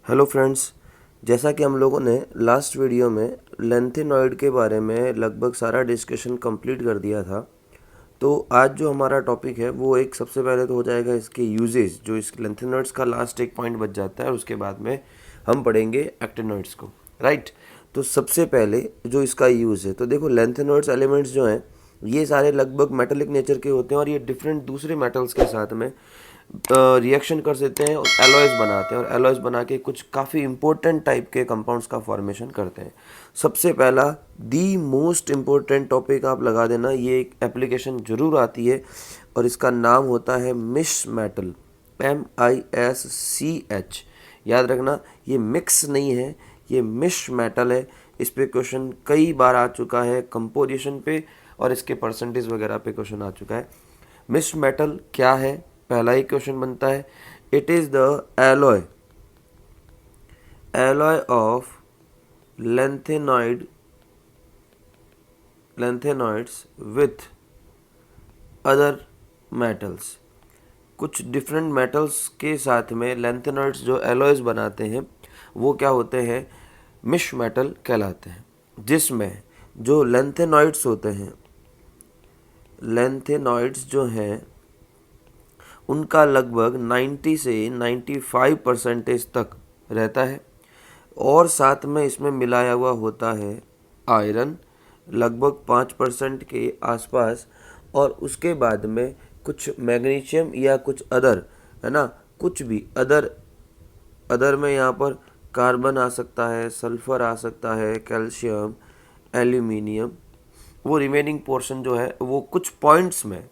Hello friends, जैसा कि हम लोगों ने लास्ट वीडियो में लेंथेनॉइड के बारे में लगभग सारा डिस्कशन कंप्लीट कर दिया था। तो आज जो हमारा टॉपिक है वो एक सबसे पहले तो हो जाएगा इसके यूजेस, जो इस लेंथेनॉइड्स का लास्ट एक पॉइंट बच जाता है, और उसके बाद में हम पढ़ेंगे एक्टिनॉइड्स को। राइट। तो सबसे पहले जो इसका यूज़ है, तो देखो लेंथेनॉइड्स एलिमेंट्स जो हैं ये सारे लगभग मेटेलिक नेचर के होते हैं, और ये डिफरेंट दूसरे मेटल्स के साथ में रिएक्शन कर सकते हैं और एलॉयज बनाते हैं, और एलॉयज बना के कुछ काफ़ी इंपॉर्टेंट टाइप के कंपाउंड्स का फॉर्मेशन करते हैं। सबसे पहला दी मोस्ट इम्पोर्टेंट टॉपिक आप लगा देना, ये एक एप्लीकेशन जरूर आती है और इसका नाम होता है मिश मेटल, MISCH। याद रखना, ये मिक्स नहीं है, ये मिश मेटल है। इस पे क्वेश्चन कई बार आ चुका है कंपोजिशन पे, और इसके परसेंटेज वगैरह पे क्वेश्चन आ चुका है। मिश मेटल क्या है, पहला ही क्वेश्चन बनता है। It is the alloy of lanthanoids with other metals. कुछ डिफरेंट मेटल्स के साथ में लेंथेनॉइड्स जो एलॉयज बनाते हैं वो क्या होते हैं, मिश मेटल कहलाते हैं। जिसमें जो लेंथेनॉइड्स होते हैं, लेंथेनॉइड्स जो हैं उनका लगभग 90 से 95% तक रहता है, और साथ में इसमें मिलाया हुआ होता है आयरन लगभग 5% के आसपास, और उसके बाद में कुछ मैग्नीशियम या कुछ अदर, है ना, कुछ भी अदर में यहाँ पर कार्बन आ सकता है, सल्फर आ सकता है, कैल्शियम, एल्यूमिनियम। वो रिमेनिंग पोर्शन जो है वो कुछ पॉइंट्स में,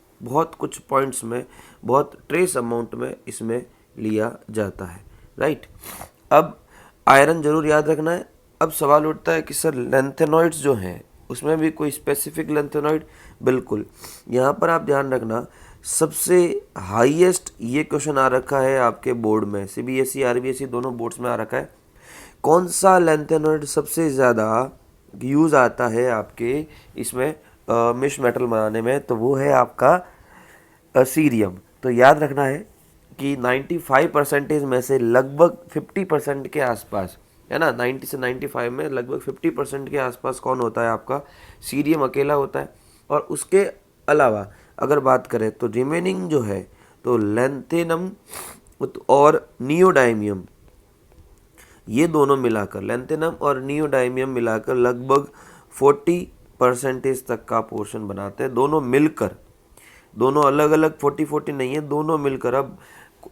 कुछ पॉइंट्स में, बहुत ट्रेस अमाउंट में इसमें लिया जाता है। राइट। अब आयरन जरूर याद रखना है। अब सवाल उठता है कि सर लेंथेनॉइड्स जो हैं उसमें भी कोई स्पेसिफिक लेंथेनॉइड? बिल्कुल। यहाँ पर आप ध्यान रखना, सबसे हाईएस्ट ये क्वेश्चन आ रखा है आपके बोर्ड में, CBSE RBSE दोनों बोर्ड्स में आ रखा है। कौन सा लेंथेनॉइड सबसे ज़्यादा यूज़ आता है आपके इसमें मिश मेटल बनाने में? तो वो है आपका सीरियम। तो याद रखना है कि 95% में से लगभग 50% के आसपास, है ना, 90 से 95 में लगभग 50% के आसपास कौन होता है आपका? सीरियम अकेला होता है। और उसके अलावा अगर बात करें तो रिमेनिंग जो है, तो लेंथेनम और नियोडाइमियम, ये दोनों मिलाकर, लेंथेनम और नियोडाइमियम मिलाकर लगभग 40% तक का पोर्शन बनाते हैं, दोनों मिलकर। दोनों अलग अलग 40-40 नहीं है, दोनों मिलकर। अब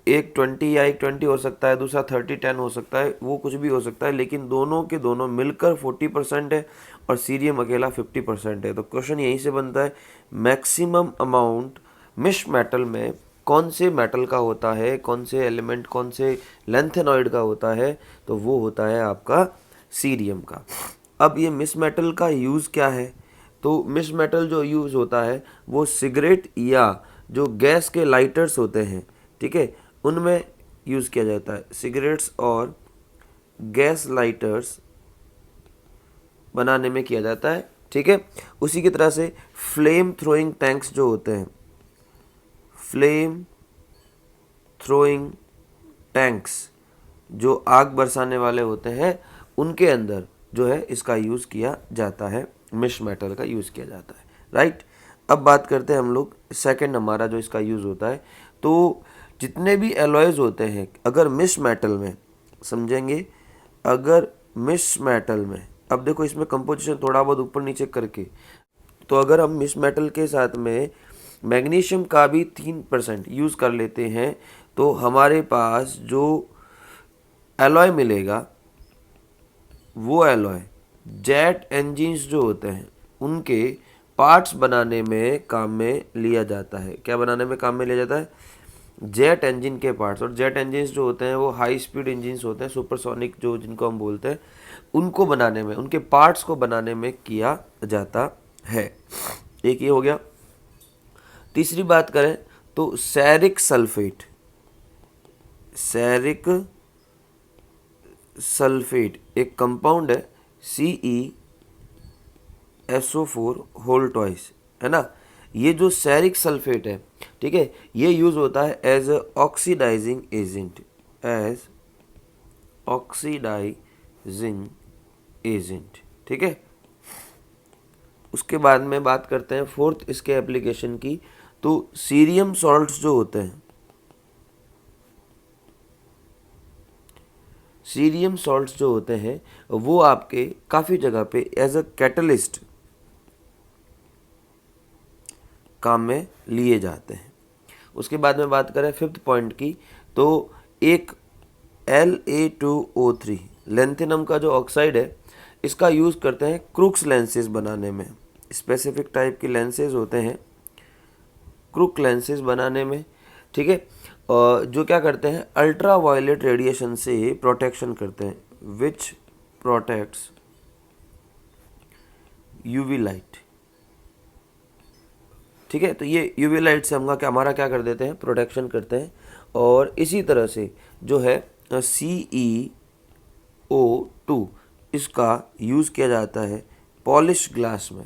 एक 20 या एक 20 हो सकता है, दूसरा 30-10 हो सकता है, वो कुछ भी हो सकता है, लेकिन दोनों के दोनों मिलकर 40% है, और सीरियम अकेला 50% है। तो क्वेश्चन यहीं से बनता है, मैक्सिमम अमाउंट मिश मेटल में कौन से मेटल का होता है, कौन से एलिमेंट, कौन से लेंथेनॉइड का होता है? तो वो होता है आपका सीरियम का। अब ये मिश मेटल का यूज़ क्या है? तो मिश मेटल जो यूज़ होता है वो सिगरेट या जो गैस के लाइटर्स होते हैं, ठीक है, उनमें यूज़ किया जाता है। सिगरेट्स और गैस लाइटर्स बनाने में किया जाता है, ठीक है। उसी की तरह से फ्लेम थ्रोइंग टैंक्स जो होते हैं, फ्लेम थ्रोइंग टैंक्स जो आग बरसाने वाले होते हैं, उनके अंदर जो है इसका यूज़ किया जाता है, मिश मेटल का यूज़ किया जाता है। राइट। अब बात करते हैं हम लोग सेकंड हमारा जो इसका यूज़ होता है। तो जितने भी एलॉयज होते हैं, अगर मिश मेटल में समझेंगे, अगर मिश मेटल में, अब देखो इसमें कंपोजिशन थोड़ा बहुत ऊपर नीचे करके, तो अगर हम मिश मेटल के साथ में मैग्नीशियम का भी 3% यूज़ कर लेते हैं, तो हमारे पास जो एलॉय मिलेगा वो एलॉय जेट इंजिन्स जो होते हैं उनके पार्ट्स बनाने में काम में लिया जाता है। क्या बनाने में काम में लिया जाता है? जेट इंजन के पार्ट्स। और जेट इंजन्स जो होते हैं वो हाई स्पीड इंजन्स होते हैं, सुपरसोनिक जो जिनको हम बोलते हैं, उनको बनाने में, उनके पार्ट्स को बनाने में किया जाता है। एक ये हो गया। तीसरी बात करें तो सैरिक सल्फेट एक कंपाउंड है, CeSO4 होल ट्वाइस, है ना। ये जो सैरिक सल्फेट है, ठीक है, ये यूज़ होता है as oxidising agent, as oxidising agent. ठीक है, उसके बाद में बात करते हैं फोर्थ इसके एप्लीकेशन की। तो सीरियम सॉल्ट्स जो होते हैं, सीरियम सॉल्ट्स जो होते हैं वो आपके काफ़ी जगह पे एज अ कैटलिस्ट काम में लिए जाते हैं। उसके बाद में बात करें फिफ्थ पॉइंट की, तो एक La2O3 लेंथिनम का जो ऑक्साइड है, इसका यूज़ करते हैं क्रूक्स लेंसेज बनाने में। स्पेसिफिक टाइप की लेंसेज होते हैं क्रूक लेंसेज बनाने में। ठीक है, और जो क्या करते हैं, अल्ट्रा वायलेट रेडिएशन से प्रोटेक्शन करते हैं, विच प्रोटेक्ट्स यूवी लाइट। ठीक है, तो ये यूवी लाइट से हमारा क्या कर देते हैं, प्रोटेक्शन करते हैं। और इसी तरह से जो है CeO2 इसका यूज़ किया जाता है पॉलिश ग्लास में,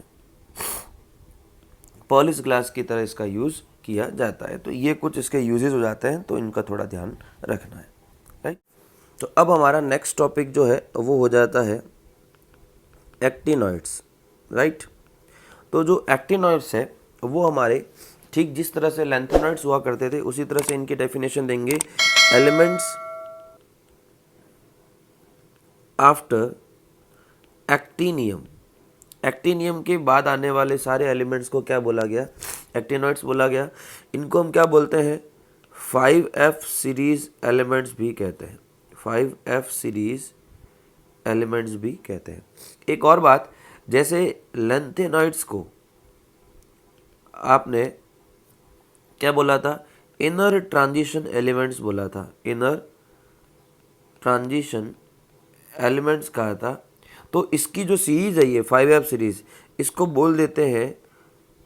पॉलिश ग्लास की तरह इसका यूज़ किया जाता है। तो ये कुछ इसके यूजेस हो जाते हैं, तो इनका थोड़ा ध्यान रखना है। राइट, तो अब हमारा नेक्स्ट टॉपिक जो है वो हो जाता है एक्टिनॉइड्स। राइट, तो जो एक्टिनॉइड्स है वो हमारे ठीक जिस तरह से लैंथेनॉइड्स हुआ करते थे उसी तरह से इनकी डेफिनेशन देंगे, एलिमेंट्स आफ्टर एक्टिनियम। एक्टिनियम के बाद आने वाले सारे एलिमेंट्स को क्या बोला गया, एक्टिनॉइड्स बोला गया। इनको हम क्या बोलते हैं, 5F सीरीज एलिमेंट्स भी कहते हैं, 5F सीरीज एलिमेंट्स भी कहते हैं। एक और बात, जैसे लैंथेनॉइड्स को आपने क्या बोला था, इनर ट्रांजिशन एलिमेंट्स बोला था, इनर ट्रांजिशन एलिमेंट्स कहा था। तो इसकी जो सीरीज है ये 5F सीरीज, इसको बोल देते हैं,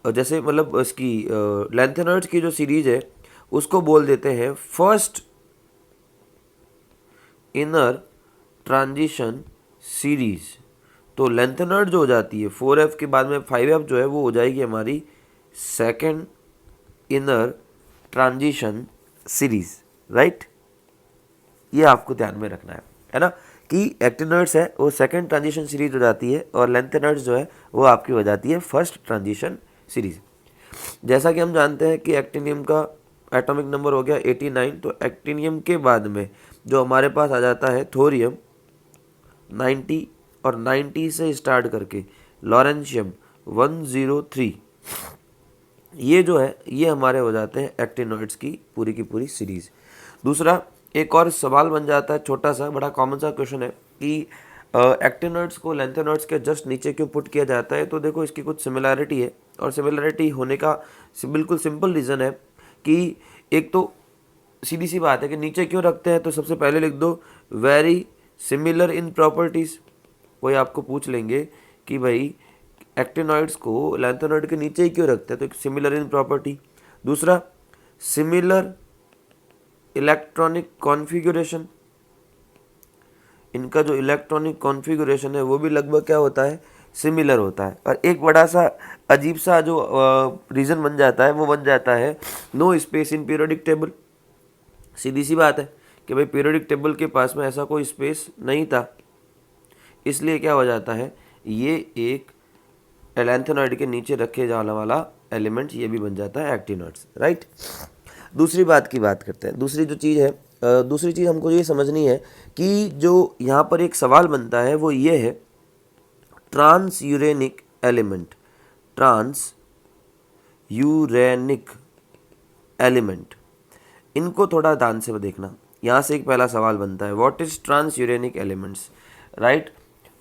जैसे मतलब इसकी लैंथेनॉइड्स की जो सीरीज है उसको बोल देते हैं फर्स्ट इनर ट्रांजिशन सीरीज। तो लैंथेनॉइड जो हो जाती है 4F के बाद में 5F जो है वो हो जाएगी हमारी second inner transition series. Right, ये आपको ध्यान में रखना है ना, कि एक्टिनॉइड्स है वो सेकंड ट्रांजिशन सीरीज हो जाती है और लैंथेनॉइड्स जो है वो आपकी हो जाती है फर्स्ट ट्रांजिशन सीरीज। जैसा कि हम जानते हैं कि एक्टिनियम का एटॉमिक नंबर हो गया 89, तो एक्टिनियम के बाद में जो हमारे पास आ जाता है थोरियम 90, और 90 से स्टार्ट करके लॉरेंशियम 103, ये जो है ये हमारे हो जाते हैं एक्टिनॉइड्स की पूरी सीरीज। दूसरा एक और सवाल बन जाता है, छोटा सा बड़ा कॉमन सा क्वेश्चन है कि एक्टिनॉइड्स को लैंथेनॉइड्स के जस्ट नीचे क्यों पुट किया जाता है। तो देखो इसकी कुछ सिमिलैरिटी है, और सिमिलैरिटी होने का बिल्कुल सिंपल रीज़न है कि एक तो सीधी सी बात है कि नीचे क्यों रखते हैं, तो सबसे पहले लिख दो वेरी सिमिलर इन प्रॉपर्टीज़। कोई आपको पूछ लेंगे कि भाई एक्टिनॉइड्स को लैंथेनॉइड के नीचे ही क्यों रखते हैं, तो एक सिमिलर इन प्रॉपर्टी। दूसरा सिमिलर इलेक्ट्रॉनिक कॉन्फ़िगरेशन, इनका जो इलेक्ट्रॉनिक कॉन्फ़िगरेशन है वो भी लगभग क्या होता है, सिमिलर होता है। और एक बड़ा सा अजीब सा जो रीज़न बन जाता है वो बन जाता है no space in periodic table. सीधी सी बात है कि भाई पीरियोडिक टेबल के पास में ऐसा कोई स्पेस नहीं था, इसलिए क्या हो जाता है, ये एक लैंथेनॉइड के नीचे रखे जाने वाला एलिमेंट ये भी बन जाता है एक्टिनॉइड्स। राइट, दूसरी बात की बात करते हैं। दूसरी जो चीज़ है, दूसरी चीज़ हमको ये समझनी है कि जो यहाँ पर एक सवाल बनता है वो ये है, transuranic element, transuranic element, इनको थोड़ा ध्यान से देखना। यहाँ से एक पहला सवाल बनता है, what is transuranic elements. Right,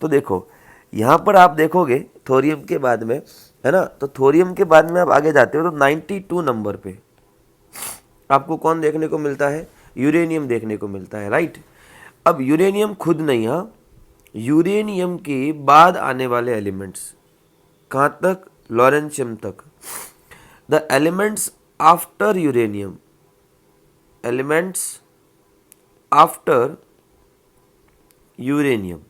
तो देखो यहाँ पर आप देखोगे थोरियम के बाद में, है ना, तो थोरियम के बाद में आप आगे जाते हो तो 92 नंबर पे आपको कौन देखने को मिलता है, यूरेनियम देखने को मिलता है। राइट, अब यूरेनियम खुद नहीं, हाँ, यूरेनियम के बाद आने वाले एलिमेंट्स कहाँ तक, लॉरेंशियम तक। The elements after uranium, elements after uranium,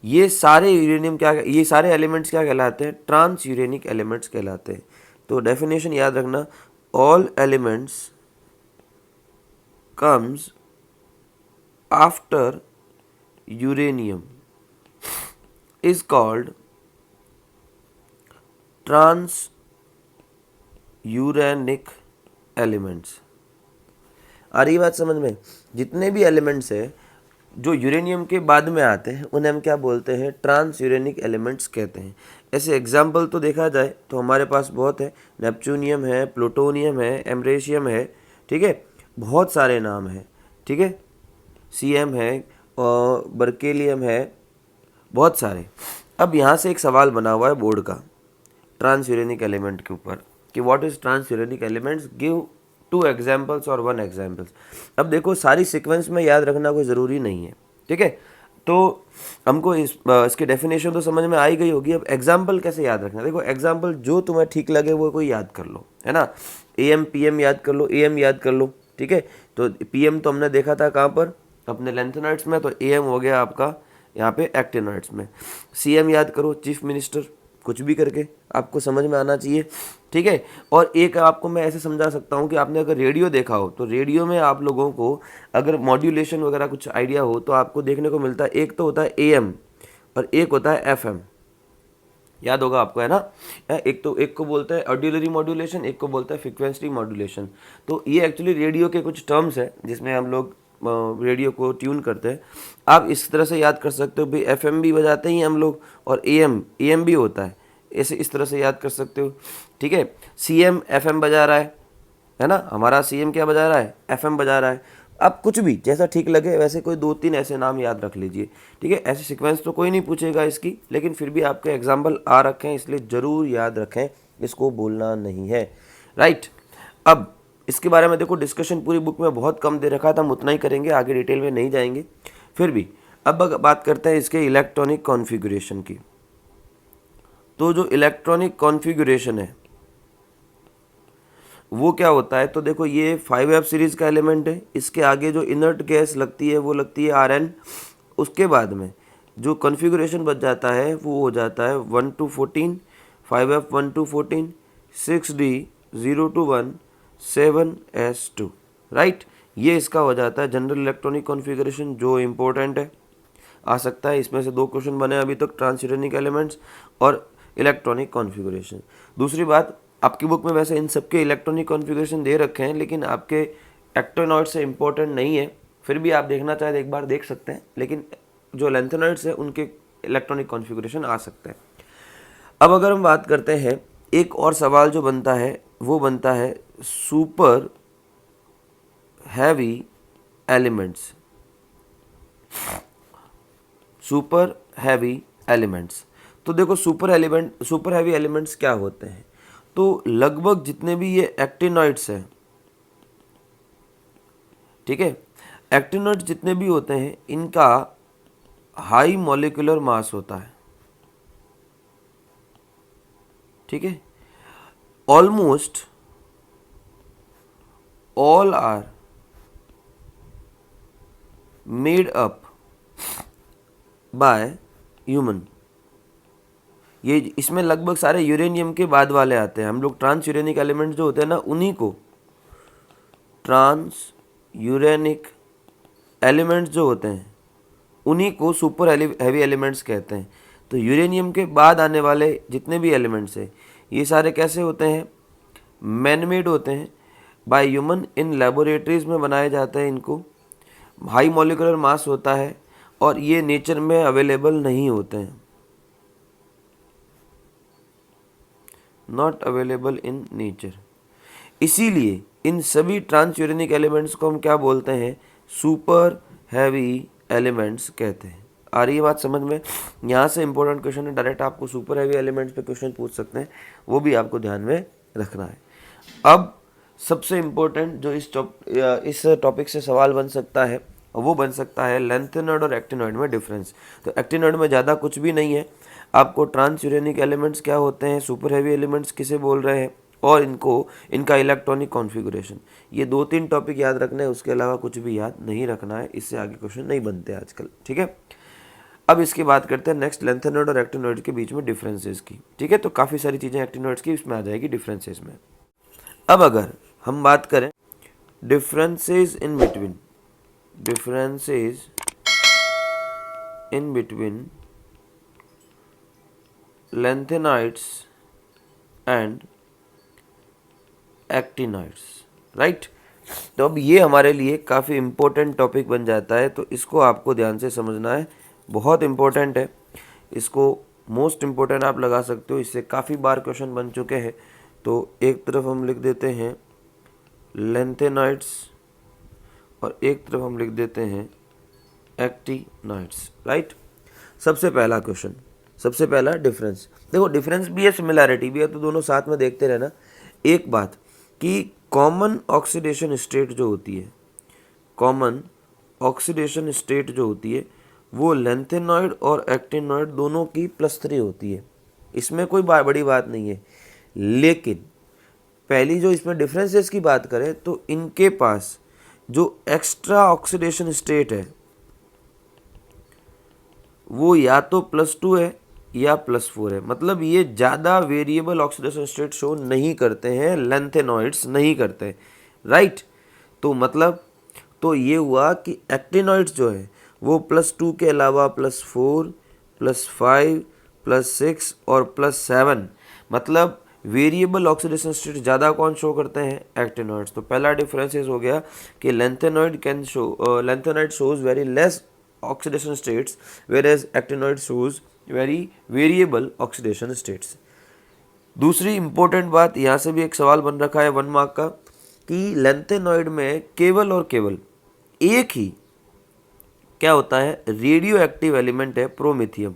ये सारे यूरेनियम क्या, ये सारे एलिमेंट्स क्या कहलाते हैं, ट्रांस यूरेनिक एलिमेंट्स कहलाते हैं। तो डेफिनेशन याद रखना, all elements comes after uranium is called transuranic elements। आ रही बात समझ में? जितने भी एलिमेंट्स है जो यूरेनियम के बाद में आते हैं उन्हें हम क्या बोलते हैं? ट्रांस यूरेनिक एलिमेंट्स कहते हैं। ऐसे एग्जाम्पल तो देखा जाए तो हमारे पास बहुत है, नेपच्यूनियम है, प्लूटोनियम है, एमरेशियम है, ठीक है, बहुत सारे नाम हैं, ठीक है, सीएम है और बर्केलियम है, बहुत सारे। अब यहाँ से एक सवाल बना हुआ है बोर्ड का ट्रांस यूरेनिक एलिमेंट के ऊपर कि what is transuranic elements, give 2 examples और 1 एग्जाम्पल्स। अब देखो सारी सीक्वेंस में याद रखना कोई ज़रूरी नहीं है, ठीक है, तो हमको इसकी डेफिनेशन तो समझ में आई गई होगी। अब एग्जाम्पल कैसे याद रखना? देखो एग्जाम्पल जो तुम्हें ठीक लगे वो कोई याद कर लो, है ना। एम पीएम याद कर लो, एम याद कर लो, ठीक है। तो पीएम तो हमने देखा था कहाँ पर? अपने लैंथेनाइड्स में, तो एम हो गया आपका यहाँ पे एक्टिनॉइड्स में। सीएम याद करो, चीफ मिनिस्टर, कुछ भी करके आपको समझ में आना चाहिए, ठीक है। और एक आपको मैं ऐसे समझा सकता हूँ कि आपने अगर रेडियो देखा हो तो रेडियो में आप लोगों को अगर मॉड्यूलेशन वगैरह कुछ आइडिया हो तो आपको देखने को मिलता है, एक तो होता है एएम और एक होता है एफएम, याद होगा आपको, है ना। एक को बोलते हैं ऑडिलरी मॉड्यूलेशन, एक को बोलता है फ्रीक्वेंसी मॉड्यूलेशन। तो ये एक्चुअली रेडियो के कुछ टर्म्स है जिसमें हम लोग रेडियो को ट्यून करते हैं। आप इस तरह से याद कर सकते हो भाई, एफएम भी बजाते ही हम लोग और एएम भी होता है, ऐसे इस तरह से याद कर सकते हो, ठीक है। सीएम एफएम बजा रहा है ना, हमारा सीएम क्या बजा रहा है? एफएम बजा रहा है। आप कुछ भी जैसा ठीक लगे वैसे कोई 2-3 ऐसे नाम याद रख लीजिए, ठीक है। ऐसे सीक्वेंस तो कोई नहीं पूछेगा इसकी, लेकिन फिर भी आपके एग्जाम्पल आ रखे हैं इसलिए ज़रूर याद रखें, इसको बोलना नहीं है, राइट। अब इसके बारे में देखो डिस्कशन पूरी बुक में बहुत कम दे रखा था, हम उतना ही करेंगे, आगे डिटेल में नहीं जाएंगे। फिर भी अब बात करते हैं इसके इलेक्ट्रॉनिक कॉन्फ़िगरेशन की। तो जो इलेक्ट्रॉनिक कॉन्फ़िगरेशन है वो क्या होता है? तो देखो ये 5F सीरीज़ का एलिमेंट है, इसके आगे जो इनर्ट गैस लगती है वो लगती है Rn। उसके बाद में जो कॉन्फ़िगरेशन बच जाता है वो हो जाता है 1 to 14, 5F 1 to 14, 6D 0 to 1, 7s2, right. ये इसका हो जाता है जनरल इलेक्ट्रॉनिक कॉन्फ़िगरेशन जो इम्पोर्टेंट है, आ सकता है। इसमें से 2 क्वेश्चन बने अभी तक, ट्रांसयूरेनिक एलिमेंट्स और इलेक्ट्रॉनिक कॉन्फ़िगरेशन। दूसरी बात, आपकी बुक में वैसे इन सबके इलेक्ट्रॉनिक कॉन्फ़िगरेशन दे रखे हैं लेकिन आपके एक्टिनॉइड से इम्पोर्टेंट नहीं है, फिर भी आप देखना चाहे तो एक बार देख सकते हैं, लेकिन जो लैंथेनाइड्स है उनके इलेक्ट्रॉनिक कॉन्फ़िगरेशन आ सकते हैं। अब अगर हम बात करते हैं, एक और सवाल जो बनता है वो बनता है super heavy elements. Super heavy elements, तो देखो सुपर हैवी एलिमेंट्स क्या होते हैं? तो लगभग जितने भी ये एक्टिनॉइड्स हैं, ठीक है, एक्टिनॉइड्स जितने भी होते हैं इनका हाई मॉलिक्यूलर मास होता है, ठीक है। Almost all are made up by human. ये इसमें लगभग सारे यूरेनियम के बाद वाले आते हैं। हम लोग ट्रांस यूरेनिक एलिमेंट्स जो होते हैं ना, उन्हीं को ट्रांस यूरेनिक एलिमेंट्स जो होते हैं उन्हीं को सुपर हैवी एलिमेंट्स कहते हैं। तो यूरेनियम के बाद आने वाले जितने भी एलिमेंट्स हैं ये सारे कैसे होते हैं? मैन मेड होते हैं, बाय ह्यूमन, इन लेबोरेटरीज में बनाए जाते हैं। इनको हाई मॉलिक्यूलर मास होता है और ये नेचर में अवेलेबल नहीं होते हैं, नॉट अवेलेबल इन नेचर। इसीलिए इन सभी ट्रांसयूरेनिक एलिमेंट्स को हम क्या बोलते हैं? सुपर हैवी एलिमेंट्स कहते हैं। आ रही है बात समझ में? यहाँ से इंपॉर्टेंट क्वेश्चन है, डायरेक्ट आपको सुपर हैवी एलिमेंट्स पे क्वेश्चन पूछ सकते हैं, वो भी आपको ध्यान में रखना है। अब सबसे इम्पोर्टेंट जो इस टॉपिक से सवाल बन सकता है वो बन सकता है लैंथेनॉइड और एक्टिनॉइड में डिफरेंस। तो एक्टिनॉइड में ज़्यादा कुछ भी नहीं है, आपको ट्रांसयूरेनिक एलिमेंट्स क्या होते हैं, सुपर हैवी एलिमेंट्स किसे बोल रहे हैं और इनका इलेक्ट्रॉनिक कॉन्फ़िगरेशन, ये 2-3 टॉपिक याद रखना है, उसके अलावा कुछ भी याद नहीं रखना है। इससे आगे क्वेश्चन नहीं बनते आजकल, ठीक है। अब इसकी बात करते हैं नेक्स्ट, लैंथेनॉइड और एक्टिनॉइड के बीच में डिफरेंसेस की, ठीक है। तो काफ़ी सारी चीज़ें एक्टिनॉइड्स की इसमें आ जाएगी डिफरेंसेस में। अब अगर हम बात करें differences in between in between lanthanides and actinides, right. तो अब ये हमारे लिए काफ़ी इम्पोर्टेंट टॉपिक बन जाता है, तो इसको आपको ध्यान से समझना है, बहुत इम्पोर्टेंट है। इसको मोस्ट इम्पोर्टेंट आप लगा सकते हो, इससे काफ़ी बार क्वेश्चन बन चुके हैं। तो एक तरफ हम लिख देते हैं लैंथेनाइड्स और एक तरफ हम लिख देते हैं एक्टिनाइड्स, राइट। सबसे पहला क्वेश्चन, सबसे पहला डिफरेंस। देखो डिफरेंस भी है, सिमिलैरिटी भी है, तो दोनों साथ में देखते रहना। एक बात कि कॉमन ऑक्सीडेशन स्टेट जो होती है, कॉमन ऑक्सीडेशन स्टेट जो होती है वो लैंथेनॉइड और एक्टिनॉइड दोनों की +3 होती है, इसमें कोई बड़ी बात नहीं है। लेकिन पहली जो इसमें डिफरेंसेस की बात करें तो इनके पास जो एक्स्ट्रा ऑक्सीडेशन स्टेट है वो या तो +2 है या +4 है। मतलब ये ज़्यादा वेरिएबल ऑक्सीडेशन स्टेट शो नहीं करते हैं, लैंथेनॉइड्स नहीं करते, राइट। तो मतलब तो ये हुआ कि एक्टिनॉइड्स जो है वो +2 के अलावा +4, +5, +6 और +7, मतलब वेरिएबल ऑक्सीडेशन स्टेट ज़्यादा कौन शो करते हैं, एक्टिनॉइड्स। तो पहला डिफरेंस हो गया कि lanthanoid shows very less oxidation states whereas actinoid shows very variable oxidation states। दूसरी इंपॉर्टेंट बात, यहाँ से भी एक सवाल बन रखा है 1 मार्क का, कि लैंथेनॉइड में केवल और केवल एक ही क्या होता है, रेडियो एक्टिव एलिमेंट है प्रोमीथियम।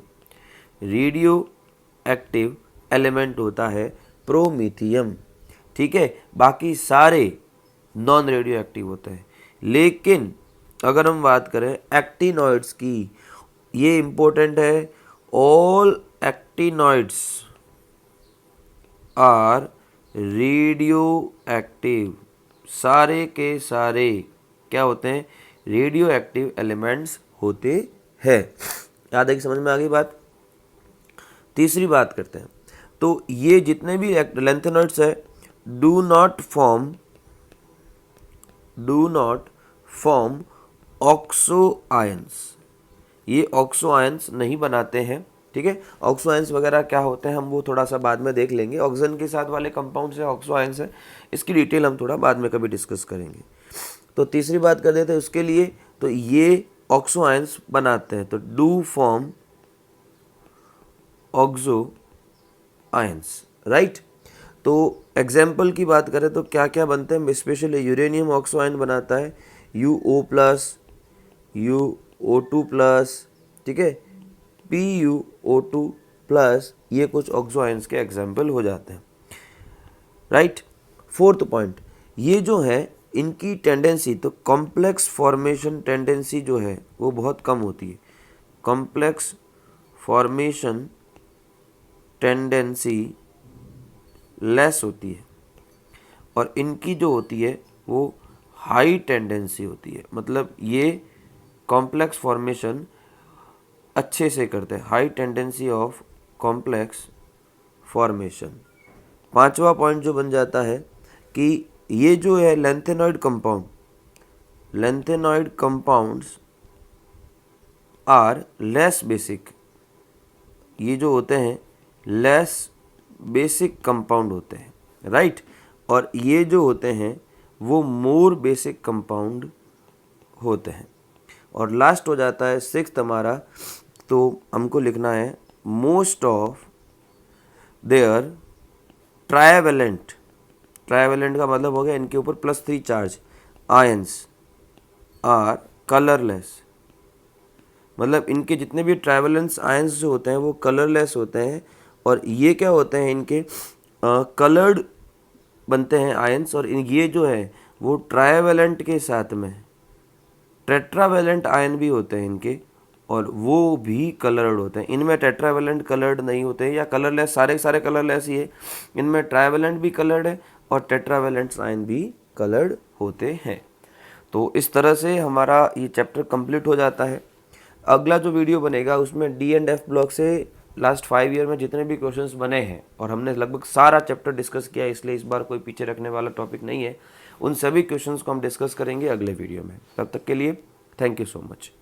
रेडियो एक्टिव एलिमेंट होता है प्रोमीथियम, ठीक है। बाकी सारे नॉन रेडियो एक्टिव होते हैं। लेकिन अगर हम बात करें एक्टिनॉइड्स की, ये इंपॉर्टेंट है, all actinoids are radioactive. सारे के सारे क्या होते हैं, रेडियो एक्टिव एलिमेंट्स होते हैं। याद है कि समझ में आ गई बात। तीसरी बात करते हैं, तो ये जितने भी लैंथेनॉइड्स है do not form oxo ions. ये ऑक्सो आयंस नहीं बनाते हैं, ठीक है। ऑक्सो आयंस वगैरह क्या होते हैं हम वो थोड़ा सा बाद में देख लेंगे। ऑक्सीजन के साथ वाले कंपाउंड से ऑक्सो आयंस है, इसकी डिटेल हम थोड़ा बाद में कभी डिस्कस करेंगे। तो तीसरी बात कर देते हैं उसके लिए, तो ये ऑक्सो आयंस बनाते हैं, तो do form oxo ions, right. तो एग्जाम्पल की बात करें तो क्या क्या बनते हैं, स्पेशली यूरेनियम ऑक्सो आयन बनाता है UO+, UO2+, ठीक है, PuO2+, ये कुछ ऑक्सो आयंस के एग्जाम्पल हो जाते हैं, राइट। फोर्थ पॉइंट, ये जो है इनकी टेंडेंसी, तो कॉम्प्लेक्स फॉर्मेशन टेंडेंसी जो है वो बहुत कम होती है। कॉम्प्लेक्स फॉर्मेशन टेंडेंसी लेस होती है, और इनकी जो होती है वो हाई टेंडेंसी होती है। मतलब ये कॉम्प्लेक्स फॉर्मेशन अच्छे से करते हैं, high tendency of complex formation. पांचवा पॉइंट जो बन जाता है कि ये जो है lanthanoid compounds are less basic. ये जो होते हैं लेस बेसिक कंपाउंड होते हैं, राइट। और ये जो होते हैं वो मोर बेसिक कंपाउंड होते हैं। और लास्ट हो जाता है सिक्स्थ हमारा, तो हमको लिखना है मोस्ट ऑफ देयर ट्राइवेलेंट का मतलब हो गया इनके ऊपर +3 चार्ज आयंस आर कलरलेस। मतलब इनके जितने भी ट्राइवेलेंस आयंस जो होते हैं वो कलरलेस होते हैं, और ये क्या होते हैं, इनके कलर्ड बनते हैं आयंस। और ये जो है वो ट्राइवेलेंट के साथ में टेट्रावेलेंट आयन भी होते हैं इनके, और वो भी कलर्ड होते हैं। इनमें टेट्रावेलेंट कलर्ड नहीं होते हैं, या कलरलेस, सारे कलरलेस ही है। इनमें ट्राइवेलेंट भी कलर्ड है और टेट्रावेलेंट आयन भी कलर्ड होते हैं। तो इस तरह से हमारा ये चैप्टर कंप्लीट हो जाता है। अगला जो वीडियो बनेगा उसमें D&F ब्लॉक से लास्ट 5 ईयर में जितने भी क्वेश्चंस बने हैं, और हमने लगभग सारा चैप्टर डिस्कस किया, इसलिए इस बार कोई पीछे रखने वाला टॉपिक नहीं है। उन सभी क्वेश्चंस को हम डिस्कस करेंगे अगले वीडियो में। तब तक के लिए थैंक यू सो मच।